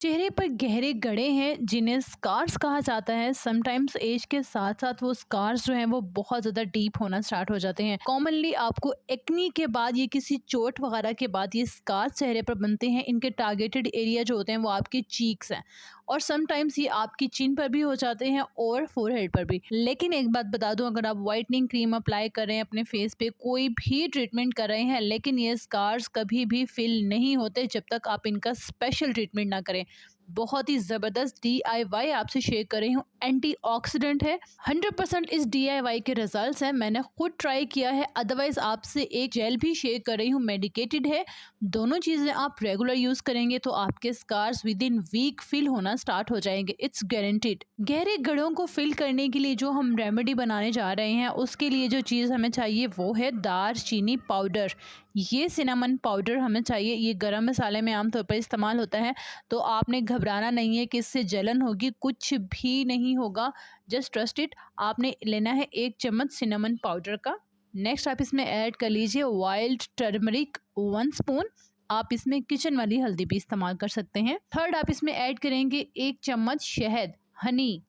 चेहरे पर गहरे गड्ढे हैं जिन्हें स्कार्स कहा जाता है। समटाइम्स एज के साथ साथ वो स्कार्स जो हैं वो बहुत ज़्यादा डीप होना स्टार्ट हो जाते हैं। कॉमनली आपको एक्नी के बाद, ये किसी चोट वगैरह के बाद ये स्कार्स चेहरे पर बनते हैं। इनके टारगेटेड एरिया जो होते हैं वो आपके चीक्स हैं, और समटाइम्स ये आपकी चिन पर भी हो जाते हैं और फोरहेड पर भी। लेकिन एक बात बता दूं, अगर आप वाइटनिंग क्रीम अप्लाई कर रहे हैं, अपने फेस पे कोई भी ट्रीटमेंट कर रहे हैं, लेकिन ये स्कार्स कभी भी फिल नहीं होते जब तक आप इनका स्पेशल ट्रीटमेंट ना करें। बहुत ही ज़बरदस्त DIY आपसे शेयर कर रही हूँ। एंटीऑक्सीडेंट है, 100% इस DIY के रिजल्ट्स हैं, मैंने खुद ट्राई किया है। अदरवाइज आपसे एक जेल भी शेयर कर रही हूँ, मेडिकेटेड है। दोनों चीज़ें आप रेगुलर यूज़ करेंगे तो आपके scars within week fill होना स्टार्ट हो जाएंगे। It's guaranteed. गहरे गड्ढों को फिल करने के लिए जो हम रेमेडी बनाने जा रहे हैं, उसके लिए जो चीज़ हमें चाहिए वो है दारचीनी पाउडर। ये सिनेमन पाउडर हमें चाहिए। ये गरम मसाले में आमतौर पर इस्तेमाल होता है, तो आपने घबराना नहीं है कि इससे जलन होगी, कुछ भी नहीं होगा। Just trust it. आपने लेना है 1 चम्मच सिनेमन पाउडर का। नेक्स्ट आप इसमें ऐड कर लीजिए वाइल्ड टर्मरिक 1 स्पून। आप इसमें किचन वाली हल्दी भी इस्तेमाल कर सकते हैं। थर्ड आप इसमें ऐड करेंगे 1 चम्मच शहद, हनी,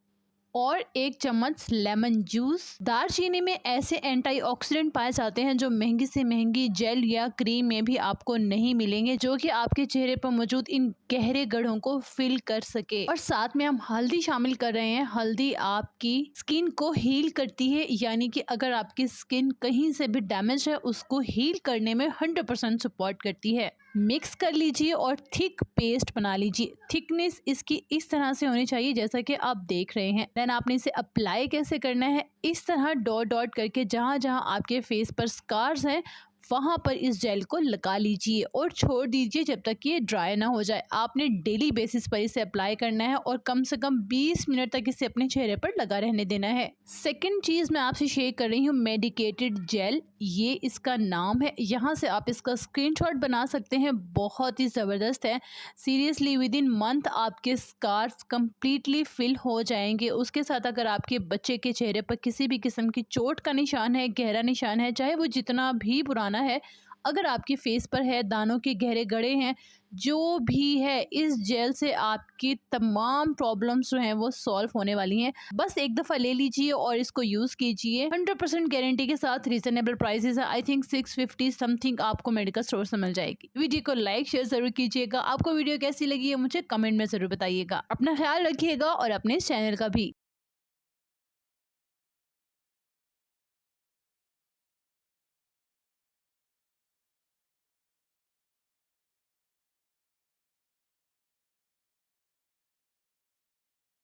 और 1 चम्मच लेमन जूस। दालचीनी में ऐसे एंटीऑक्सीडेंट पाए जाते हैं जो महंगी से महंगी जेल या क्रीम में भी आपको नहीं मिलेंगे, जो कि आपके चेहरे पर मौजूद इन गहरे गड्ढों को फिल कर सके। और साथ में हम हल्दी शामिल कर रहे हैं। हल्दी आपकी स्किन को हील करती है, यानी कि अगर आपकी स्किन कहीं से भी डैमेज है उसको हील करने में 100% सपोर्ट करती है। मिक्स कर लीजिए और थिक पेस्ट बना लीजिए। थिकनेस इसकी इस तरह से होनी चाहिए जैसा कि आप देख रहे हैं। देन आपने इसे अप्लाई कैसे करना है, इस तरह डॉट डॉट करके जहां जहां आपके फेस पर स्कार्स हैं वहां पर इस जेल को लगा लीजिए और छोड़ दीजिए जब तक ये ड्राई ना हो जाए। आपने डेली बेसिस पर इसे अप्लाई करना है और कम से कम 20 मिनट तक इसे अपने चेहरे पर लगा रहने देना है। सेकंड चीज़ मैं आपसे शेयर कर रही हूँ मेडिकेटेड जेल, ये इसका नाम है। यहाँ से आप इसका स्क्रीनशॉट बना सकते हैं। बहुत ही ज़बरदस्त है। सीरियसली विद इन मंथ आपके स्कार्स कंप्लीटली फिल हो जाएंगे। उसके साथ अगर आपके बच्चे के चेहरे पर किसी भी किस्म की चोट का निशान है, गहरा निशान है, चाहे वो जितना भी पुराना है, अगर आपके फेस पर है, दानों के गहरे गड्ढे हैं, जो भी है, इस जेल से आपकी तमाम प्रॉब्लम्स जो हैं वो सॉल्व होने वाली हैं। बस एक दफ़ा ले लीजिए और इसको यूज़ कीजिए। 100% गारंटी के साथ। रीजनेबल प्राइसेस है। आई थिंक 650 समथिंग आपको मेडिकल स्टोर से मिल जाएगी। वीडियो को लाइक शेयर ज़रूर कीजिएगा। आपको वीडियो कैसी लगी है मुझे कमेंट में ज़रूर बताइएगा। अपना ख्याल रखिएगा और अपने चैनल का भी।